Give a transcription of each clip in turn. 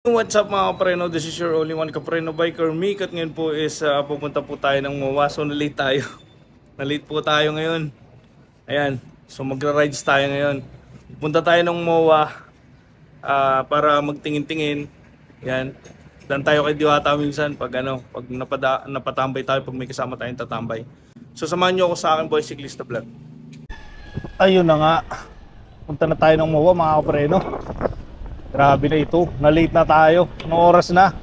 What's up mga kapreno? This is your only one kapreno biker, Mick. At ngayon po is pupunta po tayo ng MOA. So na-late tayo. Na-late po tayo ngayon. Ayan. So magra-rides tayo ngayon. Punta tayo ng MOA para magtingin-tingin. Ayan. Dan tayo kay Diwata minsan pag napatambay tayo, pag may kasama tayong tatambay. So samahan nyo ako sa akin, Boy Cyclista Vlog. Ayun na nga. Punta na tayo ng MOA mga kapreno. Grabe na ito, na-late na tayo. Anong oras na?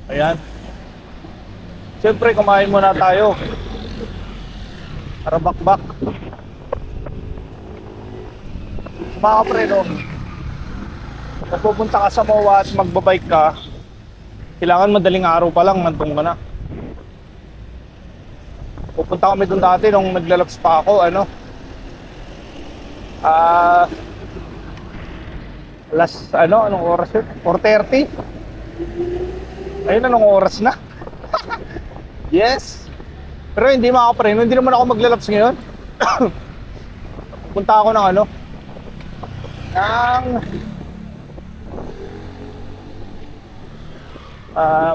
Ayan. Siyempre kumain muna tayo para bakbak. Mga kapreno, kung pupunta ka sa MOA at magbabike ka, kailangan madaling araw pa lang nandun ka na. Pupunta kami dun dati nung naglalaps pa ako, anong oras yun? 4:30? Ayun, anong oras na? Yes! Pero hindi mga kapreno, hindi naman ako maglalaps ngayon. Punta ako ng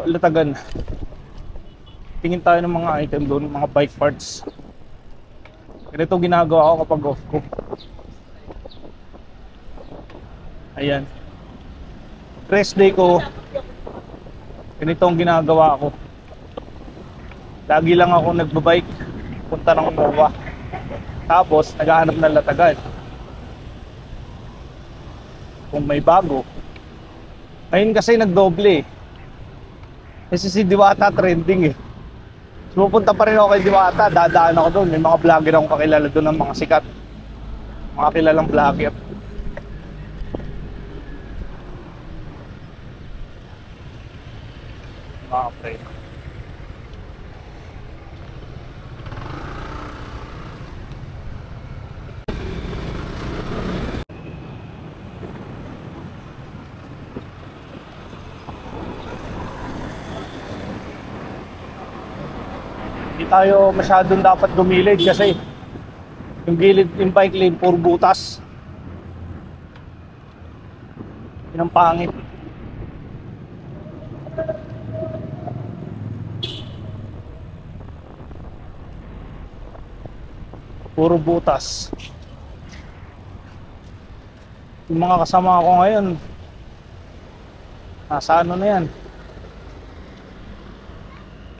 Latagan. Tingin tayo ng mga item doon, mga bike parts. Ganito ginagawa ko kapag off ko. Ayan. Rest day ko. Ganito ang ginagawa ko. Lagi lang ako nagbabike, punta ng MOA. Tapos naghahanap ng latagan. Kung may bago. Ayun kasi nagdoble. Kasi si Diwata trending eh. So pupunta pa rin ako kay Diwata, dadaan ako doon. May mga vlogger akong kakilala doon ng mga sikat. Mga kilalang vlogger. Mga preno. Hindi tayo masyadong dapat gumilid kasi yung gilid, yung bike lane, puro butas. Yun ang pangit. Puro butas. Yung mga kasama ko ngayon, nasa ano na yan,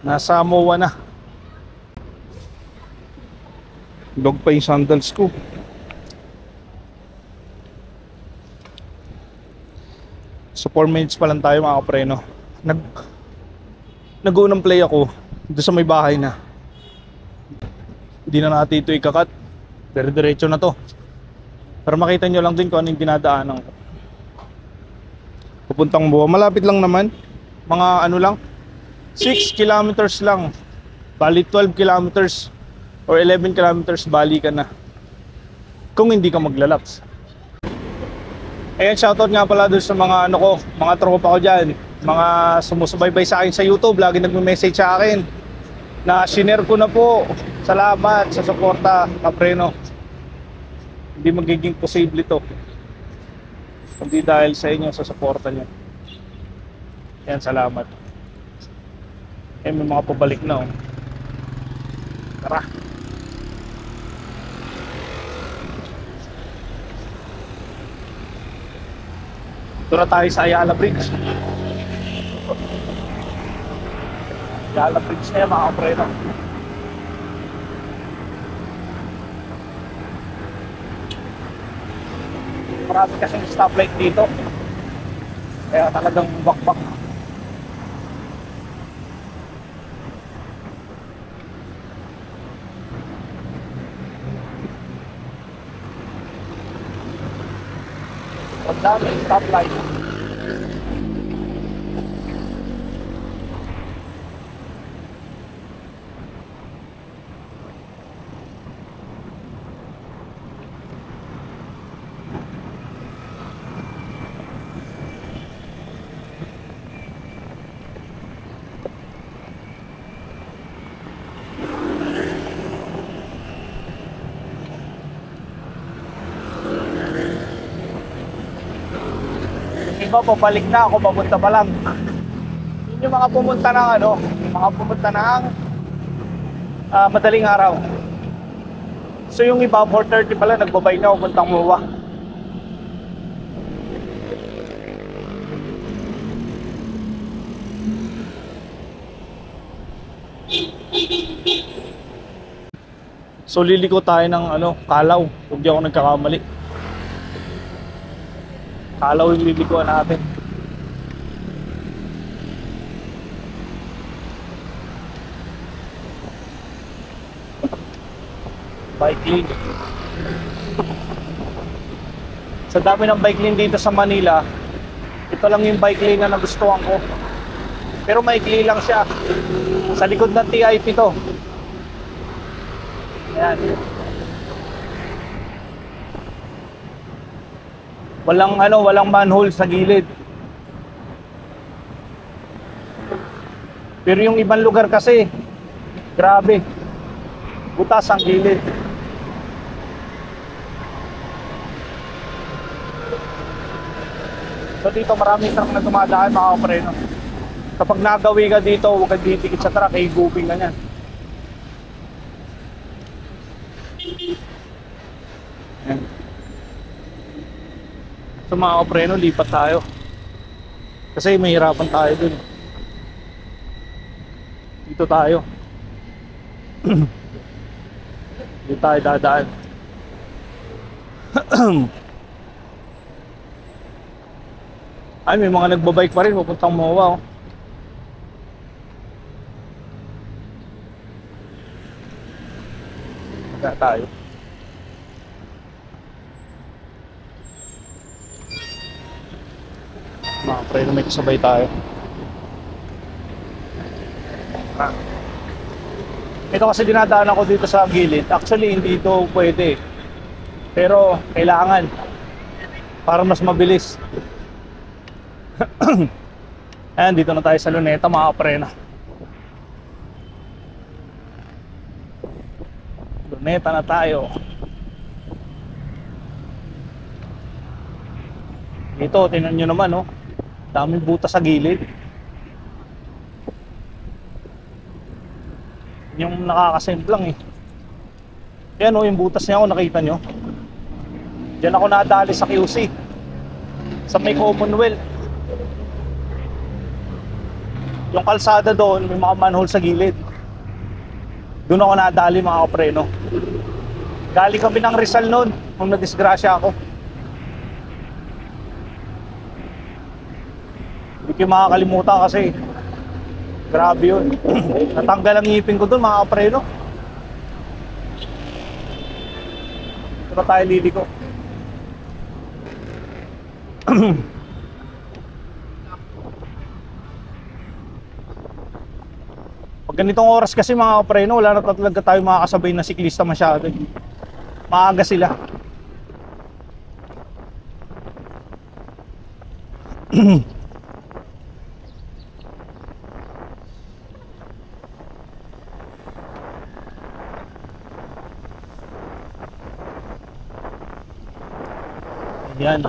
nasa MOA na. Dog pa yung sandals ko. So 4 minutes pa lang tayo mga kapreno. Nag-unang play ako doon sa may bahay na. Hindi na natin ito ikakat. Pero diretso na to. Para makita nyo lang din kung ano yung dinadaanan ko. Pupuntang MOA. Malapit lang naman. Mga lang, 6 kilometers lang. Bali 12 kilometers or 11 kilometers bali ka na. Kung hindi ka maglalaps. Ayan, shoutout nga pala doon sa mga mga tropa ko dyan. Mga sumusubaybay sa akin sa YouTube. Lagi nagme-message sa akin na shinare ko na po. Salamat sa suporta, kapreno. Hindi magiging posible to hindi dahil sa inyo, sa suporta nyo. Yan, salamat. Eh, may mga pabalik na Tara. Ito na tayo sa Ayala Bridge. Ayala Bridge na yan mga kapreno. Marami kasing stoplight dito. Kaya talagang bakbak. Ang dami stoplight. iba pabalik na, ako papunta pa lang. Yun yung mga pumunta ng ano, mga pumunta ng madaling araw. So yung iba 4:30 pala nagbabay na pupuntang MOA. So liliko tayo ng ano, Kalaw. Huwag di ako nagkakamali. Kalaw yung lilikuan natin. Bike lane. Sa dami ng bike lane dito sa Manila, ito lang yung bike lane na nagustuhan ko. Pero maikli lang siya. Sa likod ng TIP to. Ayan. Walang manhole sa gilid. Pero yung ibang lugar kasi, grabe. Butas ang gilid. So dito maraming truck na dumadaan, mga kapreno. Kapag nagawi ka dito, huwag kang titikit sa truck, higupin ka niyan. Ayan. So mga kapreno, lipat tayo. Kasi mahirapan tayo dun. Dito tayo. Dito tayo dadaan. Ay, may mga nagbabike pa rin papuntang MOA, oh. Kaya tayo. Mga pre, may kasabay tayo. Ito kasi dinadaan ako dito sa gilid. Actually, hindi ito pwede. Pero, kailangan. Para mas mabilis. Ayan, dito na tayo sa Luneta, mga kaprena. Luneta na tayo. Dito, tingnan nyo naman, oh. Daming butas sa gilid. Yung nakakasemplang eh. Yan, oh, yung butas niya, oh, nakita nyo. Diyan ako nadali sa QC. Sa may Commonwealth. Yung kalsada doon, may mga manhole sa gilid. Doon ako nadali, mga kapreno. Galing kami ng Rizal noon, nung nadisgrasya ako. Hindi ko makakalimutan kasi grabe yun. Natanggal ang ngipin ko doon, mga kapreno. Ito na tayo liliko. Pag ganitong oras kasi, mga kapreno, wala na talaga tayo makakasabay na siklista masyado. Maaga sila. Yan.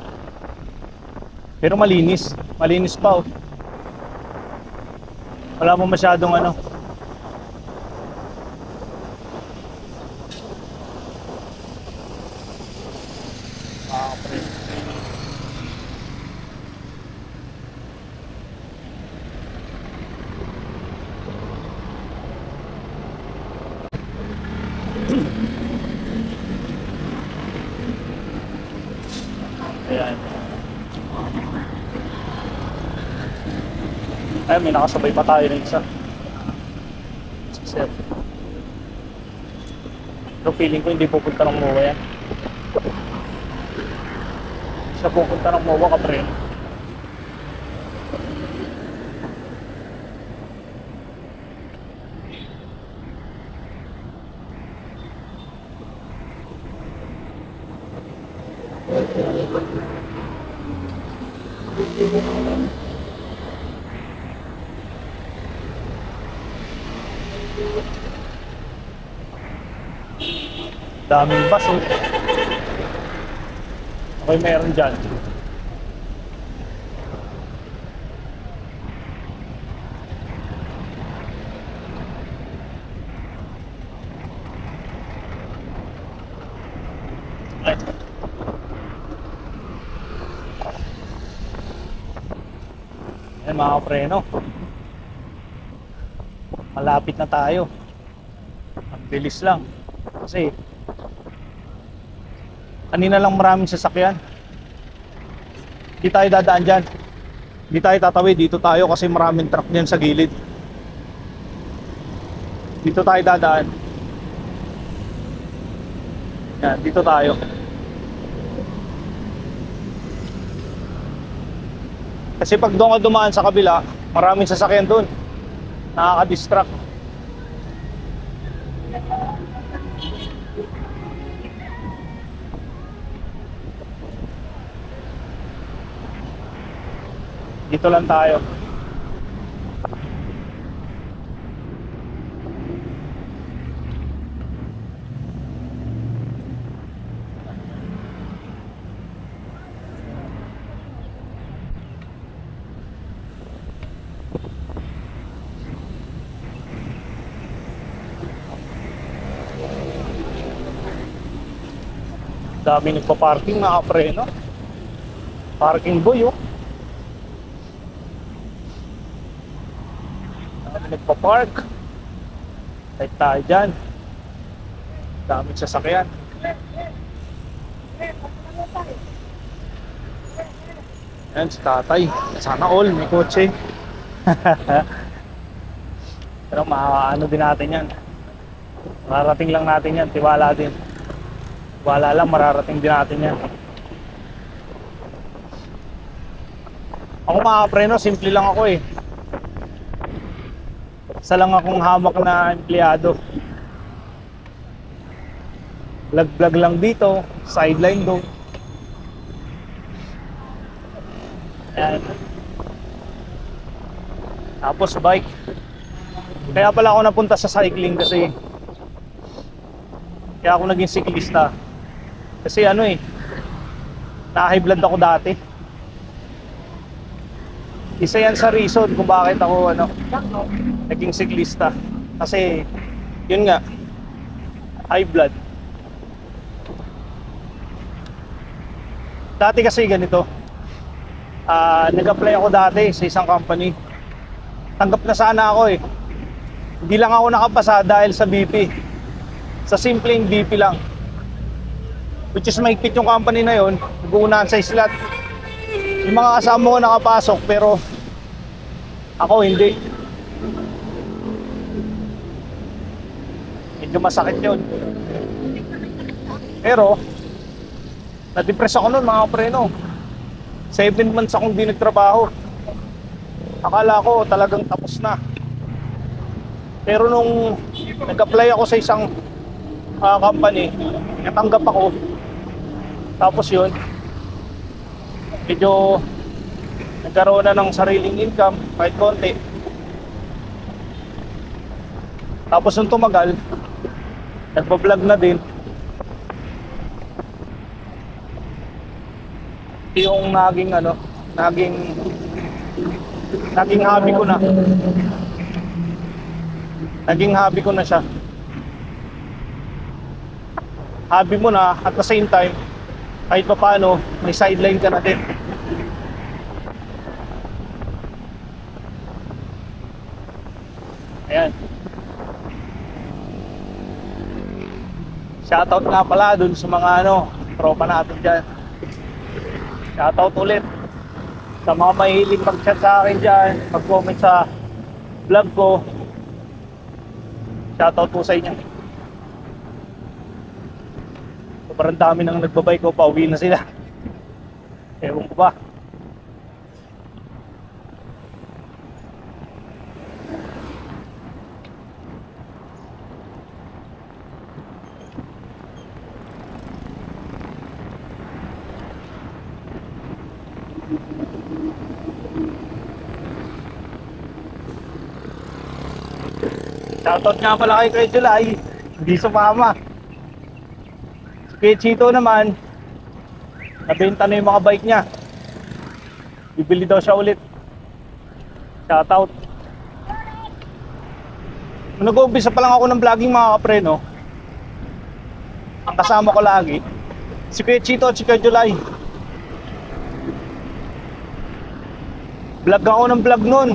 Pero malinis. Malinis pa, oh. Wala mo masyadong ano. Ayan. Ay, may nakasabay pa tayo ng isa. Sir. Pero feeling ko hindi pupunta ng MOA yan. Siya pupunta ng MOA, kapre. Daming bus, oh. Okay, meron dyan. Ayan mga kapreno, malapit na tayo. Ang bilis lang kasi kanina lang maraming sasakyan. Di tayo dadaan dyan, di tayo tatawid, dito tayo kasi maraming truck dyan sa gilid. Dito tayo dadaan. Yan, dito tayo. Kasi pag doon ka dumaan sa kabila, maraming sasakyan doon, nakaka-distract. Dito lang tayo. Dami nagpa-parking mga kapreno. Parking boy, oh. Dami nagpa-park. Kahit tayo dyan, daming sasakyan. Yan si tatay, sana all may kotse. Pero maaano din natin yan, mararating lang natin yan, tiwala din. Wala lang, mararating din natin yan. Ako mga kapreno, simple lang ako eh. Isa lang akong hamak na empleyado. Vlog lang dito, sideline doon. Ayan. Tapos bike. Kaya pala ako napunta sa cycling kasi kaya ako naging siklista. Kasi ano eh, na-high blood ako dati. Isa yan sa reason kung bakit ako naging siklista. Kasi yun nga, high blood. Dati kasi ganito, nag-apply ako dati sa isang company. Tanggap na sana ako eh. Hindi lang ako nakapasa dahil sa BP. Sa simpleng BP lang. Which is mahigpit yung company na yon, nag-uunahan sa slot. Yung mga kasama ko nakapasok pero ako hindi. Medyo masakit yun. Pero na-depress ako nun mga kapreno. 7 months akong di nagtrabaho. Akala ko talagang tapos na. Pero nung nag-apply ako sa isang company, natanggap ako. Tapos yun, medyo nagkaroon na ng sariling income kahit konti. Tapos nung tumagal, nagpa-vlog na din. Yung naging naging hobby ko na. Naging hobby ko na siya. Hobby mo na at the same time, kahit pa paano, may sideline ka na din. Ayan. Shoutout nga pala dun sa mga tropa natin dyan. Shoutout ulit sa mga mahilig mag-chat sa akin dyan, mag-comment sa vlog ko. Shoutout po sa inyo. Sobrang dami nang nagbabay ko, pauwi na sila. Ewan ko ba. Shoutout nga pala kay Kuya July, hindi sumama. Si Kuya Chito naman, nabenta na yung mga bike niya. Bibili daw siya ulit. Shoutout. Nag-uumpisa pa lang ako ng vlogging mga kapreno, ang kasama ko lagi si Kuya Chito at si Kuya July. Vlog ako ng vlog nun.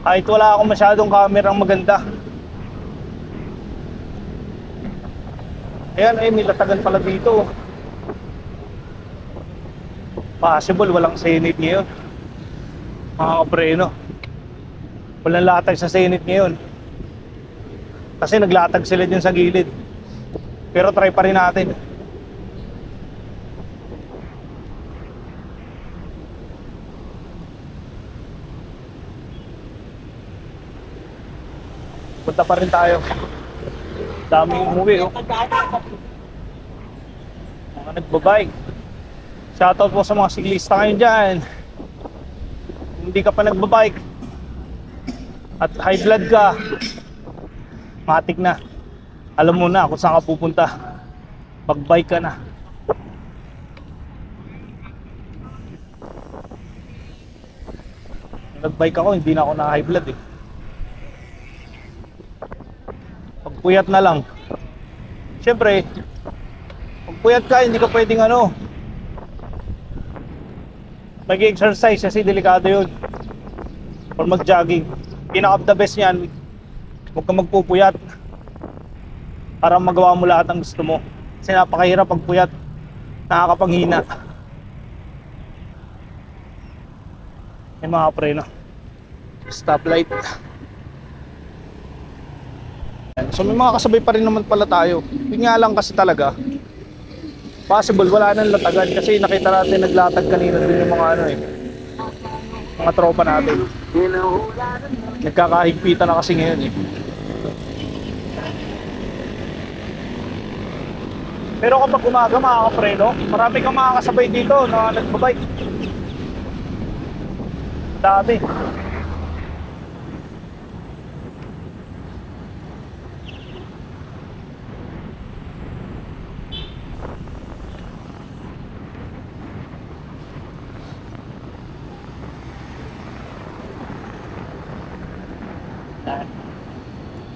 Kahit wala akong masyadong kamerang maganda. Ayan, ay may latagan pala dito. Possible walang Senate ngayon, mga kapreno. Walang latag sa Senate ngayon kasi naglatag sila dyan sa gilid. Pero try pa rin natin. Punta pa rin tayo. Daming umuwi, oh. Mga nagbabike. Shoutout po sa mga siklista ngayon dyan. Kung hindi ka pa nagbabike at high blood ka, matik na. Alam mo na kung saan ka pupunta. Pag-bike ka na. Nag-bike ako, hindi na ako na high blood eh. Pagpuyat na lang. Siyempre, pagpuyat ka, hindi ka pwedeng mag-exercise kasi delikado yun. Or mag-jogging. Pinaka the best niyan, huwag ka magpupuyat para magawa mo lahat ng gusto mo. Kasi napakahirap pagpuyat. Nakakapanghina. May mga preno. Stoplight. So may mga kasabay pa rin naman pala tayo. Yun nga lang kasi talaga possible wala nang latagan kasi nakita natin naglatag kanina din yung mga mga tropa natin. Nagkakahigpitan na kasi ngayon eh. Pero kapag umaga mga kapreno, marami kang makakasabay dito na nagbabike. Dami.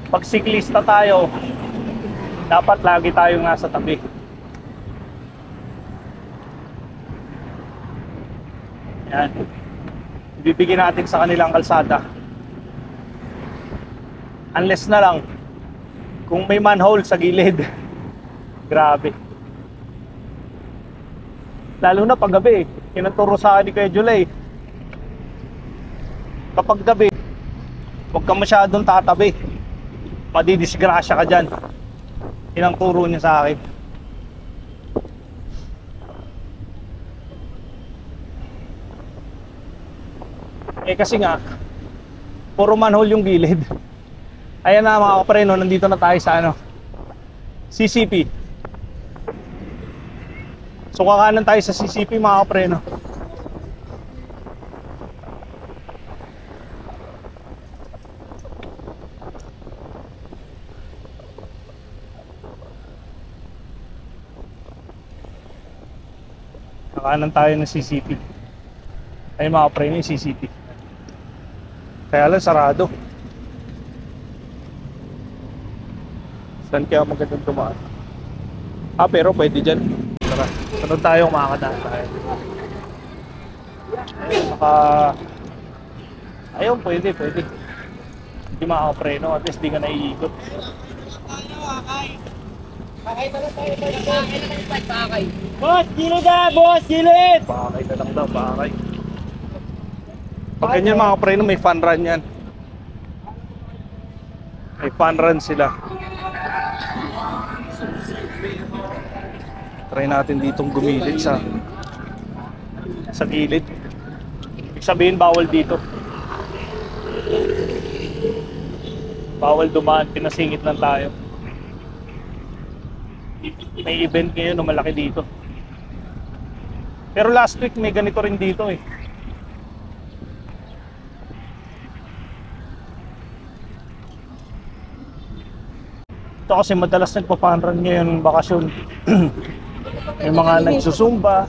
Pag siklista tayo, dapat lagi tayong nasa tabi. Yan. Ibibigay natin sa kanilang kalsada. Unless na lang kung may manhole sa gilid. Grabe. Lalo na pag gabi. Kinaturo sa akin ni Kuya July. Kapag gabi, huwag ka masyadong tatabi. Madidisgrasya ka dyan. Yun ang turo niya sa akin. Eh kasi nga puro manhole yung gilid. Ayan na mga kapreno, nandito na tayo sa CCP. So kakanan tayo sa CCP mga kapreno. Kakanan tayo ng CCP. Ayun mga pre, yung CCP. Kaya lang sarado. Saan kaya magandang tumaan? Pero pwede dyan. Tara, sunod tayo, makakadaan tayo. Ayun, pwede. Hindi makakapreno, at least di ka naiikot. Pakay. Boss, gilid na! Boss, gilid! Pakay na lang daw, pakay. Pag ganyan mga preno, may fun run yan. May fun run sila. Try natin ditong gumilid sa gilid. Ibig sabihin, bawal dito. Bawal dumaan, pinasingit lang tayo. May event ngayon na malaki dito. Pero last week may ganito rin dito eh. Ito kasi madalas nagpa-funrun ngayon bakasyon. May mga nagsusumba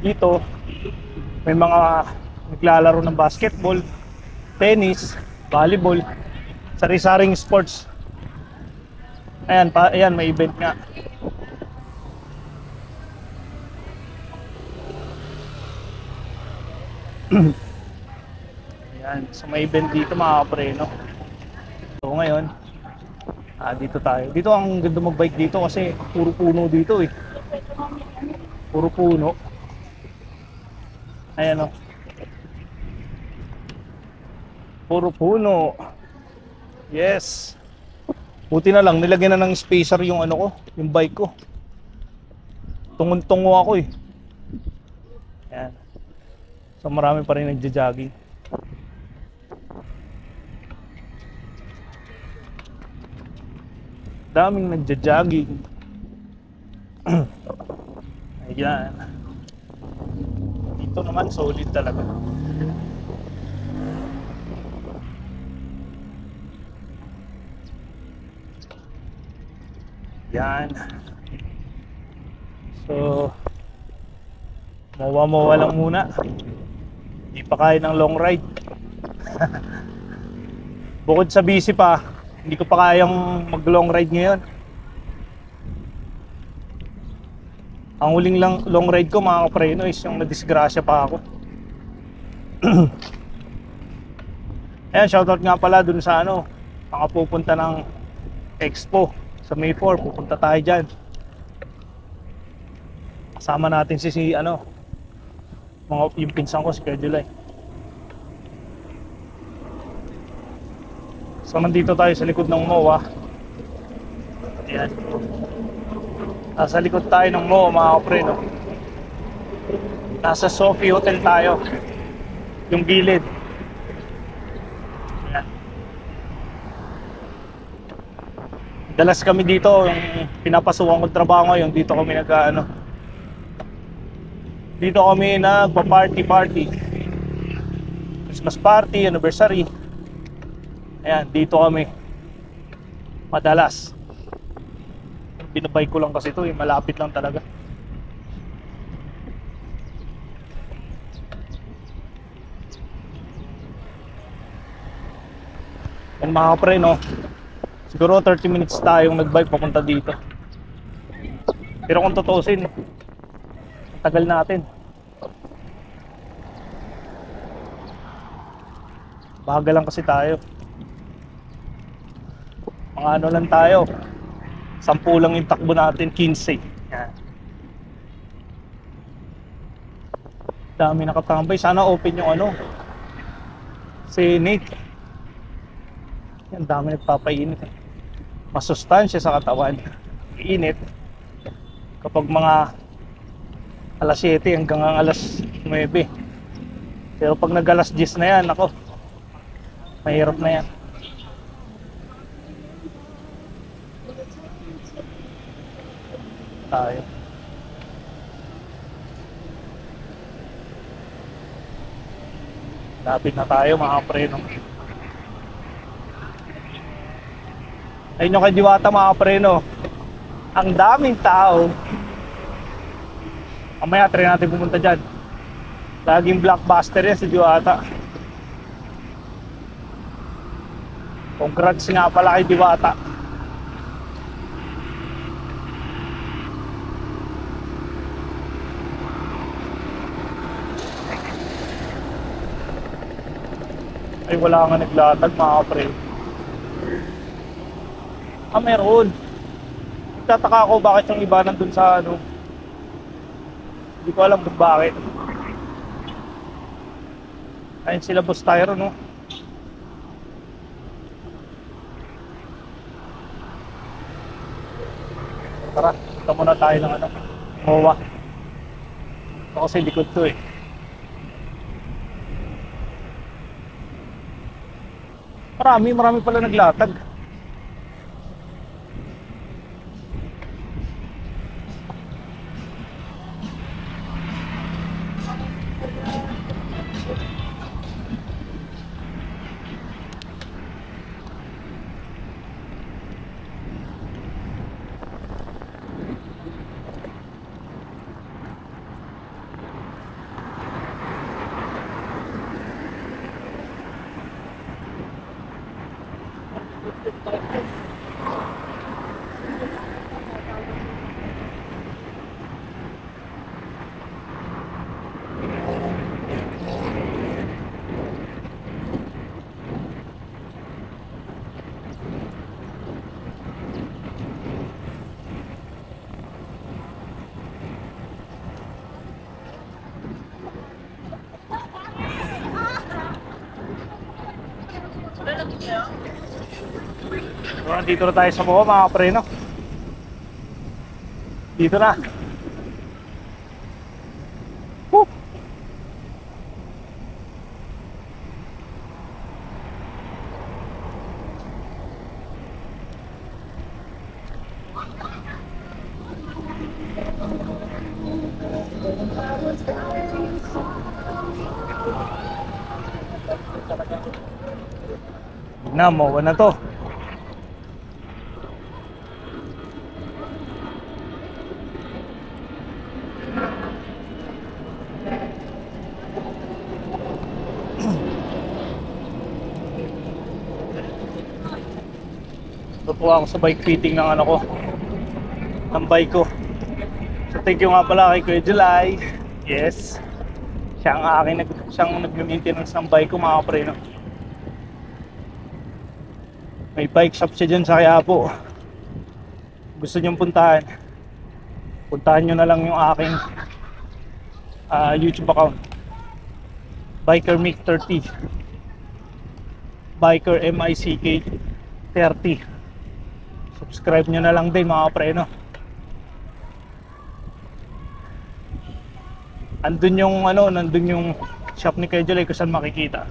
dito. May mga naglalaro ng basketball, tennis, volleyball, sari-saring sports. Ayan, may event nga. Ayan, so may event dito mga kapreno. So ngayon, dito tayo. Dito ang ganda mag-bike dito kasi puro puno dito eh. Puro puno. Ayan o. Puro puno. Yes. Buti na lang, nilagyan na ng spacer yung ano ko, yung bike ko. Tungo ako eh. Ayan. So marami pa rin nagja-jogging. Daming nagja-jogging. Ayan. Dito naman solid talaga. Yan. So mawa lang muna. Hindi pa kaya ng long ride. Bukod sa busy pa, hindi ko pa kayang mag long ride ngayon. Ang huling long ride ko mga kapreno is yung nadisgrasya pa ako. Ayan, shoutout nga pala dun sa ano, pupunta ng Expo sa May 4, pupunta tayo dyan. Kasama natin si yung pinsan ko, si Kuya July. So nandito tayo sa likod ng MOA. Ayan. Nasa likod tayo ng MOA mga kapreno. Nasa Sophie Hotel tayo. Yung gilid. Ayan. Dalas kami dito, yung pinapasukan ko trabaho ngayon, dito kami dito kami nagpa-party. Christmas party, anniversary. Ayan, dito kami madalas. Binabay ko lang kasi ito, malapit lang talaga. Yan mga kapre, no? Siguro 30 minutes tayong nagbike papunta dito. Pero kung tutuusin, tagal natin. Baga lang kasi tayo. Mga ano lang tayo, 10 lang yung takbo natin, 15. Yan. Dami nakatambay. Sana open yung Senate. Yan, dami nagpapainit. Masustansya sa katawan. Init. Kapag mga alas 7 hanggang alas 9. Pero pag nag alas 10 na yan, ako, mahirap na yan. Tayo. Lapit na tayo mga preno. Ayun yung kay Diwata mga preno. Ang daming tao. Mamaya try natin pumunta dyan. Laging blockbuster yan si Diwata. Congrats nga pala kay Diwata. Ay wala nga naglatag mga kapre. Meron. Nagtataka ako bakit yung iba nandun sa hindi ko alam kung bakit. Ayun sila Boss Tyro, no? Tara, punta muna tayo ng MOA. Ito kasi likod to eh. Marami pala naglatag. So, dito na tayo sa baba mga preno. Dito na. Woo! Na, mawa na to. Tutuwa ako sa bike fitting ng ano ko, ng bike ko. So thank you nga pala kay Kuya July. Yes, siya siyang nag-maintenance ng bike ko mga preno. May bike shop siya dyan sa Quiapo. Gusto nyong puntahan, puntahan nyo na lang yung aking YouTube account, Biker Mick 30, Biker MICK 30. Subscribe nyo na lang din mga preno. Andun yung nandun yung shop ni Kuya July kung saan makikita.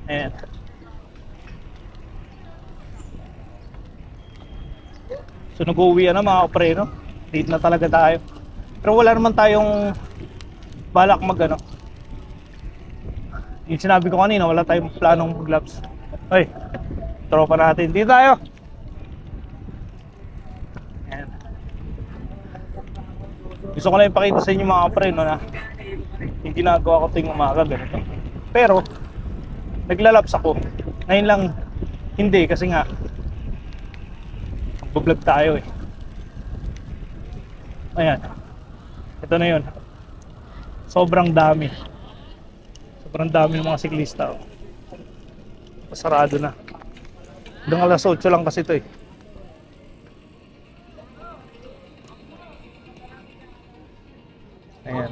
Ayan. So nag-uwi na mga preno. Late na talaga tayo. Pero wala naman tayong balak yung sinabi ko kanina, wala tayong planong mag-laps. Hoy, tropa natin, dito tayo. Ayan. Gusto ko lang ipakita sa inyo mga preno na yung ginagawa ko tuwing umaga ganito. Pero naglalaps ako. Ngayon lang hindi kasi nga vlog tayo eh. Ayan. Ito na yun. Sobrang dami. Sobrang dami ng mga siklista. Pasarado na. Hanggang alas 8 lang kasi ito eh. Ayan.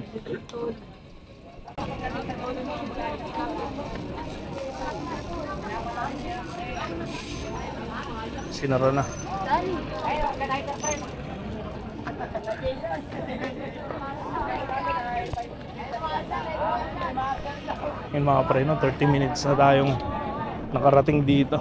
Sinara na. Yung mga preno, 30 minutes na tayong nakarating dito.